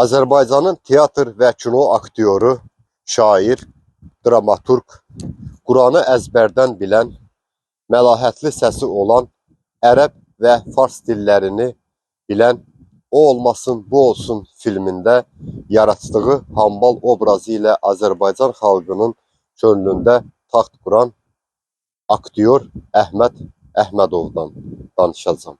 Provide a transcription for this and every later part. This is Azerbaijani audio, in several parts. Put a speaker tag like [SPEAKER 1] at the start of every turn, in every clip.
[SPEAKER 1] Azərbaycanın teatr və kino aktyoru, şair, dramaturq, Quranı əzbərdən bilən, məlahətli səsi olan, ərəb və fars dillərini bilən, O olmasın, bu olsun filmində yaratdığı hambal obrazı ilə Azərbaycan xalqının könlündə taxt quran aktyor Əhməd Əhmədovdan danışacağım.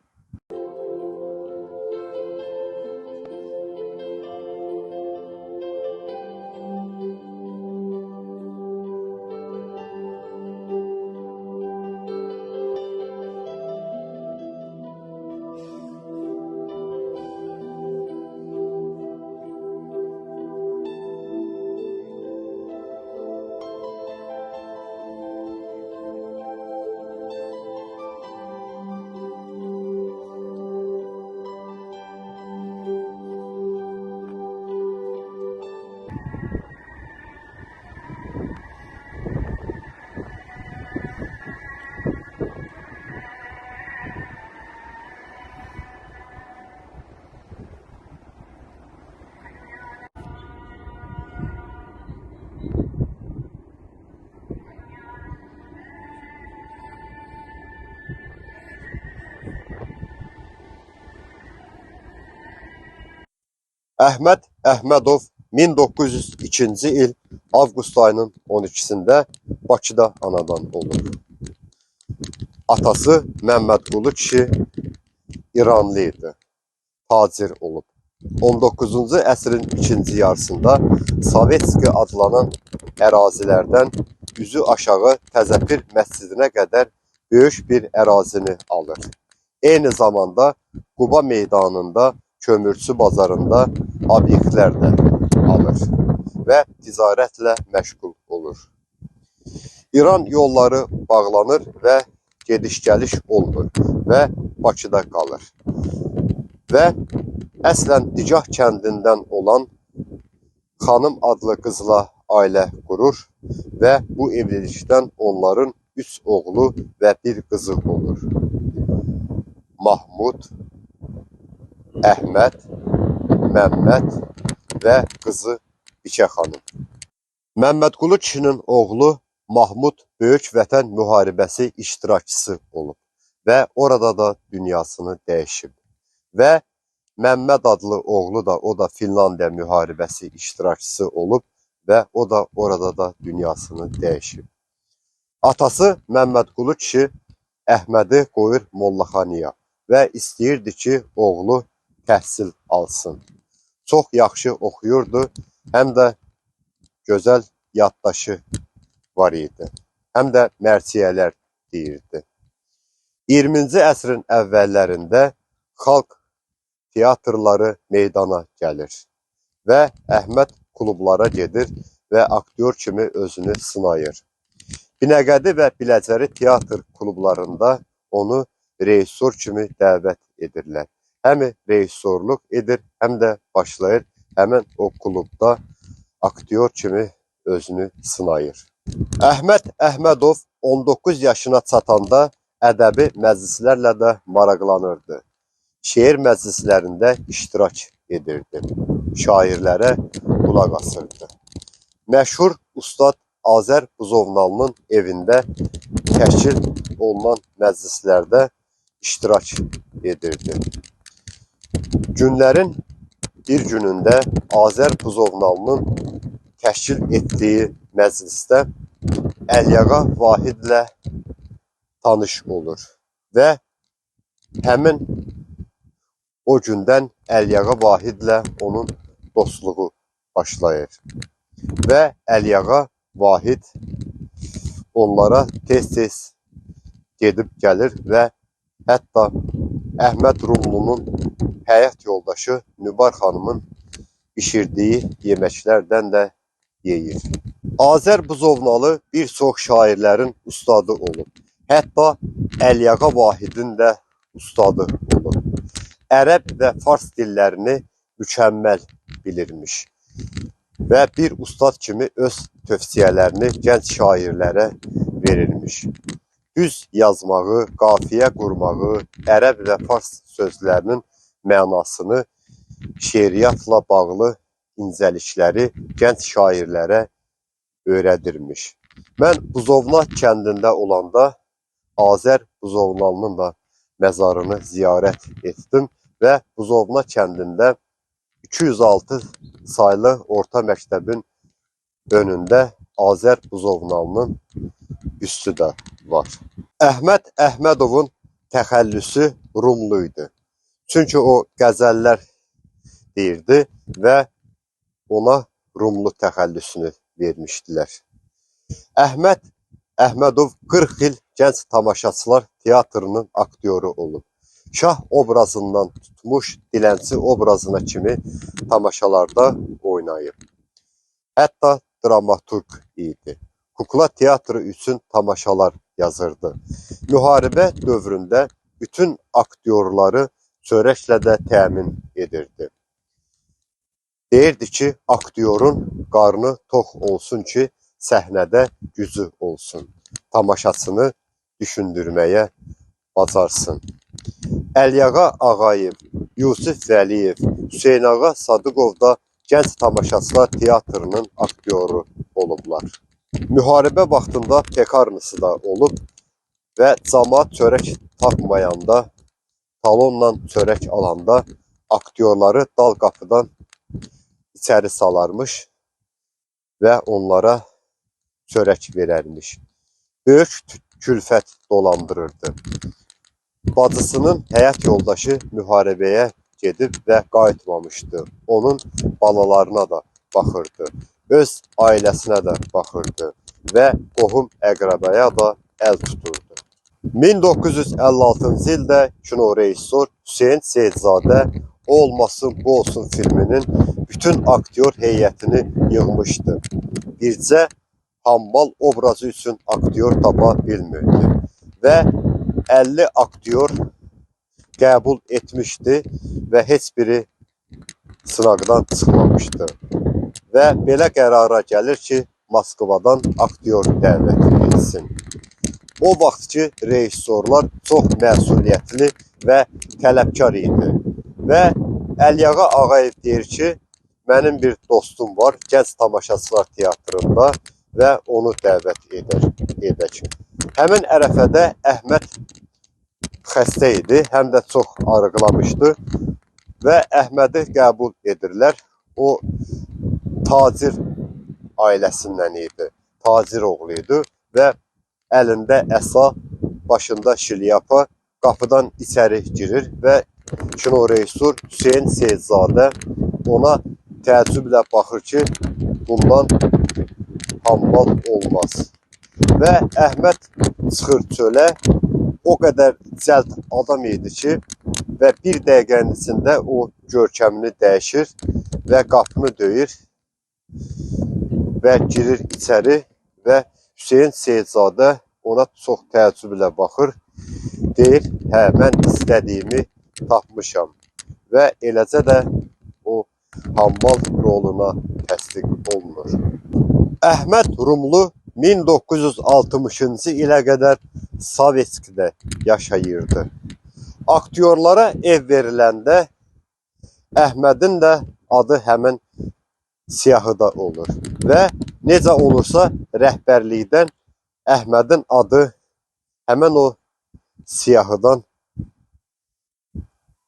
[SPEAKER 1] Əhməd Əhmədov 1902-ci il avqust ayının 12-sində Bakıda anadan olur. Atası Məmmədqulu kişi İranlı idi, tacir olub. 19-cu əsrin ikinci yarısında Sovetski adlanan ərazilərdən üzü aşağı Təzəpir məscidinə qədər böyük bir ərazini alır. Eyni zamanda Quba meydanında, kömürçü bazarında obyektlər də alır və ticarətlə məşğul olur. İran yolları bağlanır və gediş-gəliş olmur və Bakıda qalır. Və əslən Digah kəndindən olan Xanım adlı qızla ailə qurur və bu evlilikdən onların 3 oğlu və 1 qızı olur. Mahmud, Əhməd, Məmməd və qızı Bikə xanım. Məmmədqulu kişinin oğlu Mahmud Böyük Vətən müharibəsi iştirakçısı olub və orada da dünyasını dəyişib. Və Məmməd adlı oğlu da, o da Finlandiya müharibəsi iştirakçısı olub və o da orada da dünyasını dəyişib. Atası Məmmədqulu kişi Əhmədi qoyur Mollaxanıya və istəyirdi ki, oğlu təhsil alsın. Çox yaxşı oxuyurdu, həm də gözəl yaddaşı var idi, həm də mərsiyələr deyirdi. 20-ci əsrin əvvəllərində xalq teatrları meydana gəlir və Əhməd klublara gedir və aktyor kimi özünü sınayır. Binəqədi və Biləcəri teatr klublarında onu rejissor kimi dəvət edirlər. Həm rejissorluq edir, həm də başlayır həmin o klubda aktyor kimi özünü sınayır. Əhməd Əhmədov 19 yaşına çatanda ədəbi məclislərlə də maraqlanırdı. Şeir məclislərində iştirak edirdi. Şairlərə qulaq asırdı. Məşhur ustad Azər Buzovnalının evində təşkil olunan məclislərdə iştirak edirdi. Günlərin bir günündə Azər Buzovnalının təşkil etdiyi məclisdə Əlyağa Vahidlə tanış olur və həmin o gündən Əlyağa Vahidlə onun dostluğu başlayır və Əlyağa Vahid onlara tez-tez gedib gəlir və hətta Əhməd Rumlunun həyat yoldaşı Nübar xanımın bişirdiyi yeməklərdən də yeyir. Azər Buzovnalı bir çox şairlərin ustadı olub. Hətta Əlyağa Vahidin də ustadı olub. Ərəb və fars dillərini mükəmməl bilirmiş və bir ustad kimi öz tövsiyələrini gənc şairlərə verilmiş. Düz yazmağı, qafiyə qurmağı, ərəb və fars sözlərinin mənasını şeiriyyatla bağlı incəlikləri gənc şairlərə öyrədirmiş. Mən Buzovna kəndində olanda Azər Buzovnalının da məzarını ziyarət etdim və Buzovna kəndində 206 saylı orta məktəbin önündə Azər Buzovnalının üstü də var. Əhməd Əhmədovun təxəllüsü Rumlu idi. Çünki o qəzəllər deyirdi və ona Rumlu təxəllüsünü vermişdilər. Əhməd Əhmədov 40 il gənc tamaşaçılar teatrının aktyoru olub. Şah obrazından tutmuş dilənçi obrazına kimi tamaşalarda oynayıb. Hətta dramaturg idi. Kukla teatrı üçün tamaşalar yazırdı. Müharibə dövründə bütün aktyorları çörəklə də təmin edirdi. Deyirdi ki, aktyorun qarnı tox olsun ki, səhnədə gücü olsun. Tamaşasını düşündürməyə bacarsın. Əlyağa Ağayev, Yusif Vəliyev, Hüseyn Ağa Sadıqov da gənc tamaşaçılar teatrının aktyoru olublar. Müharibə vaxtında pekarnısı da olub və camaat çörək tapmayanda, talonla çörək alanda aktyorları dal qapıdan içəri salarmış və onlara çörək verərmiş. Böyük külfət dolandırırdı. Bacısının həyat yoldaşı müharibəyə gedib və qayıtmamışdı. Onun balalarına da baxırdı. Öz ailəsinə də baxırdı və qohum əqrəbaya da əl tuturdu. 1956-cı ildə kino rejissor Hüseyn Seyidzadə O Olmasın Bu Olsun filminin bütün aktyor heyətini yığmışdı. Bircə hambal obrazı üçün aktyor tapa bilmirdi və 50 aktyor qəbul etmişdi və heç biri sınaqdan çıxmamışdı. Və belə qərara gəlir ki, Moskvadan aktyor dəvət edilsin. O vaxtki rejissorlar çox məsuliyyətli və tələbkar idi. Və Əlyağa Ağayev deyir ki, mənim bir dostum var, gənc tamaşaçılar teatrında və onu dəvət edək. Həmin ərəfədə Əhməd xəstə idi, həm də çox arıqlamışdı və Əhmədi qəbul edirlər. O tacir ailəsindən idi, tacir oğlu idi və əlində əsa, başında şilyapa qapıdan içəri girir və kino rejissor Hüseyn Seyidzadə ona təəccüblə baxır ki, bundan hambal olmaz. Və Əhməd çıxır çölə, o qədər cəld adam idi ki, və bir dəqiqənin içində o görkəmini dəyişir və qapını döyür və girir içəri və Hüseyn Seyidzadə ona çox təəccüblə baxır. Deyir, hə, mən istədiyimi tapmışam və eləcə də o hambal roluna təsdiq olunur. Əhməd Rumlu 1960-cı ilə qədər Sovetskidə yaşayırdı. Aktyorlara ev veriləndə Əhmədin də adı həmin siyahıda olur və necə olursa rəhbərlikdən Əhmədin adı həmin o siyahıdan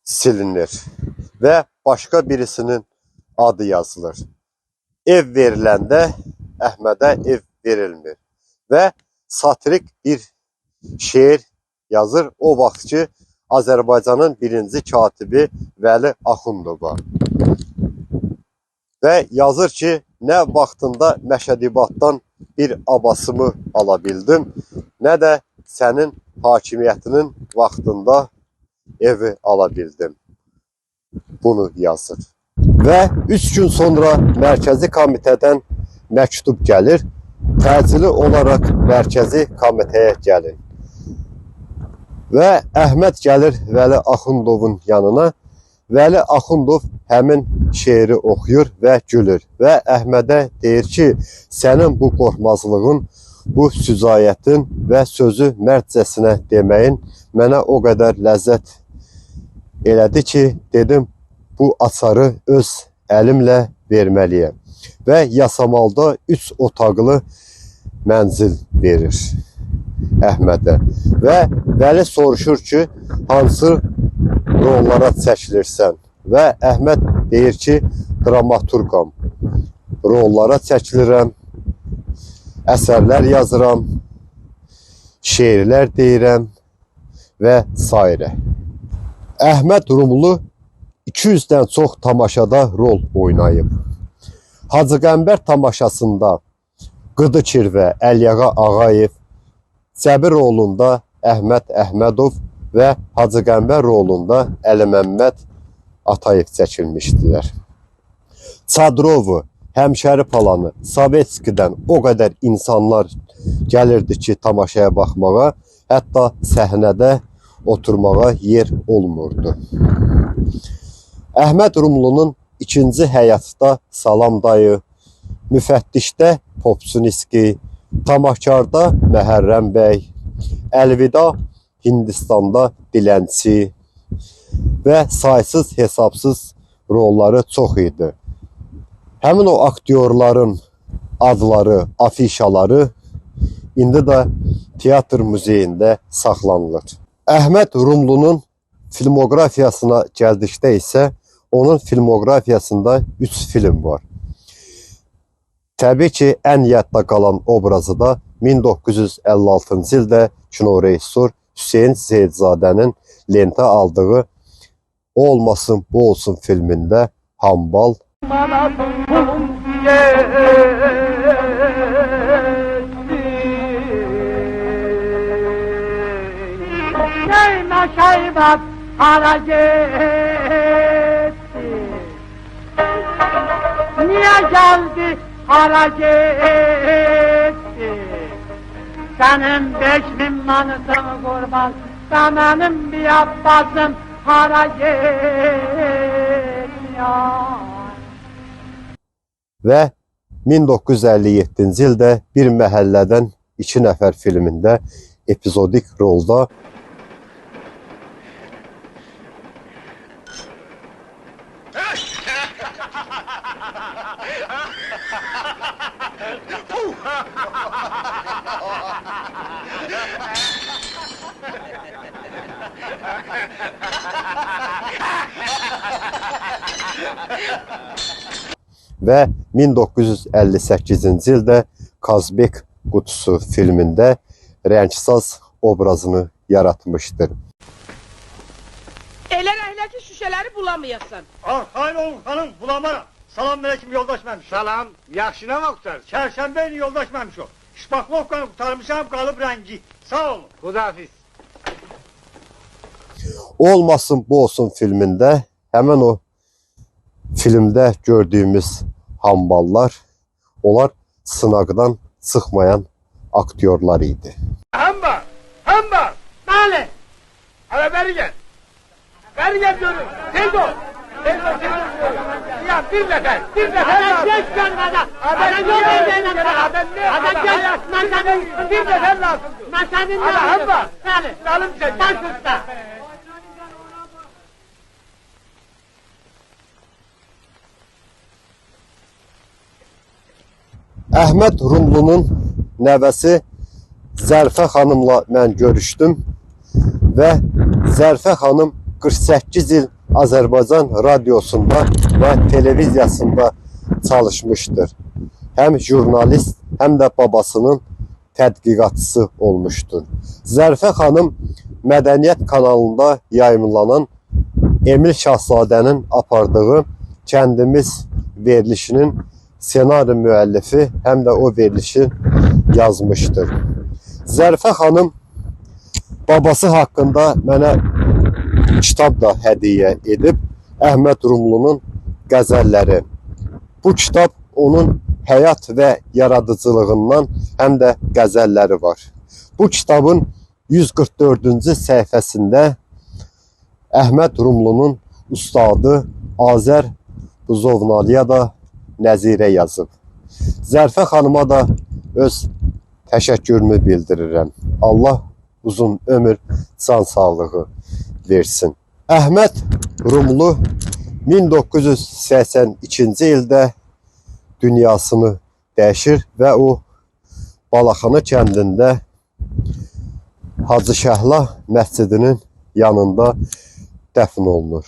[SPEAKER 1] silinir və başqa birisinin adı yazılır. Ev veriləndə Əhmədə ev verilmir və satirik bir şeir yazır o vaxt ki, Azərbaycanın birinci katibi Vəli Axundova. Və yazır ki, nə vaxtında Məşədibatdan bir abasımı ala bildim, nə də sənin hakimiyyətinin vaxtında evi ala bildim. Bunu yazır. Və 3 gün sonra Mərkəzi Komitədən məktub gəlir, təcili olaraq Mərkəzi Komitəyə gəlin. Və Əhməd gəlir Vəli Axundovun yanına. Vəli Axundov həmin şeiri oxuyur və gülür. Və Əhmədə deyir ki, sənin bu qorxmazlığın, bu süzayətin və sözü mərdcəsinə deməyin mənə o qədər ləzzət elədi ki, dedim, bu açarı öz əlimlə verməliyəm və Yasamalda 3 otaqlı mənzil verir Əhmədə və Vəli soruşur ki, hansı rollara çəkilirsən və Əhməd deyir ki, dramaturqam, rollara çəkilirəm, əsərlər yazıram, şeirlər deyirəm və s. Əhməd Rumlu 200-dən çox tamaşada rol oynayıb. Hacı Qəmbər tamaşasında Qıdı Kirvə, Əlyağa Ağayev, Cəbir rolunda Əhməd Əhmədov və Hacı Qəmbər rolunda Əli Məmməd Atayev çəkilmişdilər. Çadrovu, Həmşəri Palanı, Sovetskidən o qədər insanlar gəlirdi ki, tamaşaya baxmağa, hətta səhnədə oturmağa yer olmurdu. Əhməd Rumlunun ikinci həyatda Salam dayı, Müfəttişdə Popsuniski, Tamahkarda Məhərrəm bəy, Əlvida Hindistanda Dilənçi və saysız hesabsız rolları çox idi. Həmin o aktyorların adları, afişaları indi də teatr muzeyində saxlanılır. Əhməd Rumlunun filmoqrafiyasına gəldikdə isə onun filmoqrafiyasında 3 film var. Təbii ki, ən yadda qalan obrazı da 1956-cı ildə kinorejissor Hüseyn Seyidzadənin lentə aldığı O Olmasın Bu Olsun filmində Hambal.
[SPEAKER 2] Şaybat hara gitti, niye geldi hara gitti, senin 5000 manısını kurban, benim bir abbasım hara gitti ya.
[SPEAKER 1] Və 1957-ci ildə Bir məhəllədən 2 nəfər filmində epizodik rolda və 1958-ci ildə Kazbek qutusu filmində rəngsaz obrazını yaratmışdır.
[SPEAKER 3] Elə rəhləki şüşələri bulamayasın.
[SPEAKER 4] Arxayın olun xanım, bulamaram. Salam melekim yoldaş məmişim.
[SPEAKER 5] Salam, yaxşına vaxtlar.
[SPEAKER 4] Çərşənbə ilə yoldaş məmişim. Şpaklovkanı qutarmışam, qalıb rəngi. Sağ olun.
[SPEAKER 5] Xudafiz.
[SPEAKER 1] Olmasın Bu Olsun filmində həmən o filmdə gördüyümüz hamballar, onlar sınaqdan çıxmayan aktyorlar idi.
[SPEAKER 5] Hamba, hamba.
[SPEAKER 2] Bəli,
[SPEAKER 5] Hala beri gel. Beri gel diyorum. Tez ol. Tez ol, tez ol. Ya bir nefer, bir nefer.
[SPEAKER 2] adam geç görmeden, adam yok edeceğim sana. Adam geç, masanın,
[SPEAKER 5] Bir nefer lazım.
[SPEAKER 2] masanın
[SPEAKER 5] Hala hamba.
[SPEAKER 2] Bəli,
[SPEAKER 5] Dalım sen.
[SPEAKER 2] baş usta.
[SPEAKER 1] Əhməd Rumlunun nəvəsi Zərfə xanımla mən görüşdüm və Zərfə xanım 48 il Azərbaycan radiosunda və televiziyasında çalışmışdır. Həm jurnalist, həm də babasının tədqiqatçısı olmuşdur. Zərfə xanım Mədəniyyət kanalında yayımlanan Emil Şahzadənin apardığı Kəndimiz verilişinin senari müəllifi, həm də o verilişi yazmışdır. Zərfə xanım babası haqqında mənə kitab da hədiyyə edib, Əhməd Rumlunun qəzəlləri. Bu kitab onun həyat və yaradıcılığından həm də qəzəlləri var. Bu kitabın 144-cü səhifəsində Əhməd Rumlunun ustadı Azər Buzovnalıya da nəzirə yazıb. Zərfə xanıma da öz təşəkkürümü bildirirəm. Allah uzun ömür, can sağlığı versin. Əhməd Rumlu 1982-ci ildə dünyasını dəyişir və o Balaxanı kəndində Hacı Şəhla məscidinin yanında dəfn olunur.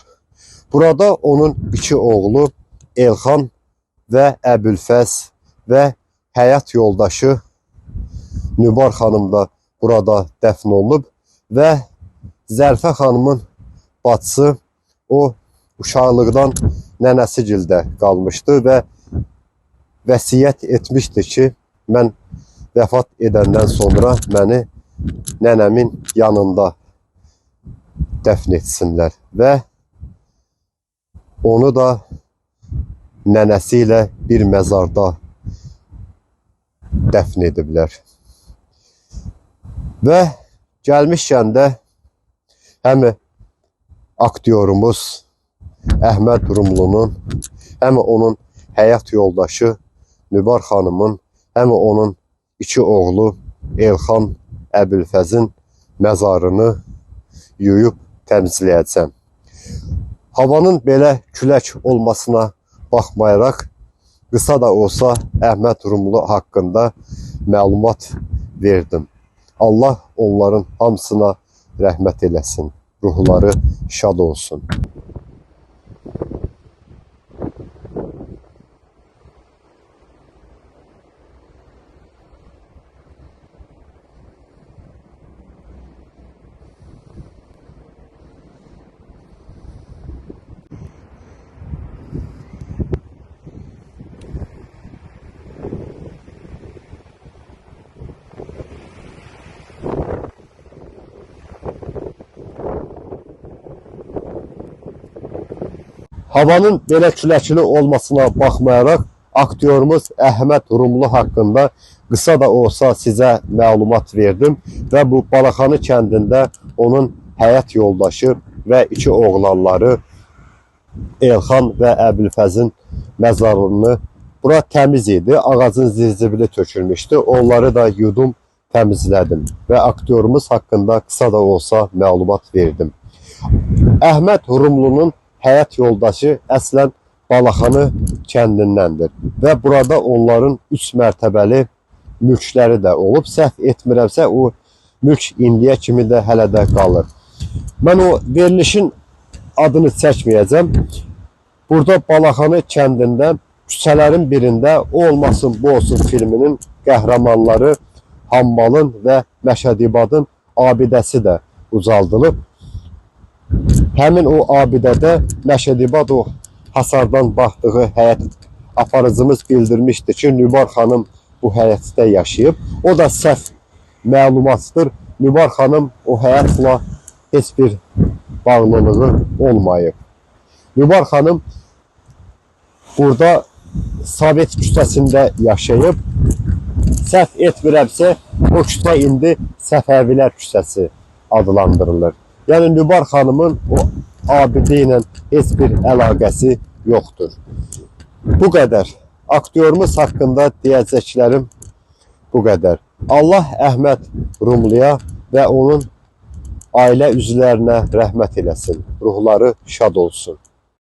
[SPEAKER 1] Burada onun 2 oğlu Elxan və Əbülfəz və həyat yoldaşı Nübar xanım da burada dəfn olunub və Zərfə xanımın bacısı o uşaqlıqdan nənəsigildə qalmışdı və vəsiyyət etmişdi ki, mən vəfat edəndən sonra məni nənəmin yanında dəfn etsinlər və onu da nənəsi ilə bir məzarda dəfn ediblər. Və gəlmişkən də həm aktyorumuz Əhməd Rumlunun, həm onun həyat yoldaşı Nübar xanımın, həm onun 2 oğlu Elxan, Əbülfəzin məzarını yuyub təmizləyəcəm. Havanın belə külək olmasına baxmayaraq, qısa da olsa Əhməd Rumlu haqqında məlumat verdim. Allah onların hamısına rəhmət eləsin, ruhları şad olsun. Havanın belə küləkli olmasına baxmayaraq, aktyorumuz Əhməd Rumlu haqqında qısa da olsa sizə məlumat verdim və bu Balaxanı kəndində onun həyat yoldaşı və 2 oğlanları Elxan və Əbülfəzin məzarını, bura təmiz idi, ağacın zizibili tökülmüşdü, onları da yudum təmizlədim və aktyorumuz haqqında qısa da olsa məlumat verdim. Əhməd Rumlunun həyat yoldaşı əslən Balaxanı kəndindəndir və burada onların 3 mərtəbəli mülkləri də olub. Səhv etmirəmsə, o mülk indiyə kimi də hələ də qalır. Mən o verilişin adını çəkməyəcəm. Burada Balaxanı kəndində küçələrin birində O olmasın bu olsun filminin qəhrəmanları Hammalın və Məşədibadın abidəsi də ucaldılıb. Həmin o abidədə Məşədibad o hasardan baxdığı həyat aparıcımız bildirmişdi ki, Nübar xanım bu həyətdə yaşayıb. O da səhv məlumatdır. Nübar xanım o həyatla heç bir bağlılığı olmayıb. Nübar xanım burada Sovet küçəsində yaşayıb. Səhv etmirəmsə, o küçə indi Səfəvilər küçəsi adlandırılır. Yəni Nübar xanımın o abidə ilə heç bir əlaqəsi yoxdur. Bu qədər. Aktyorumuz haqqında deyəcəklərim bu qədər. Allah Əhməd Rumluya və onun ailə üzvlərinə rəhmət eləsin. Ruhları şad olsun.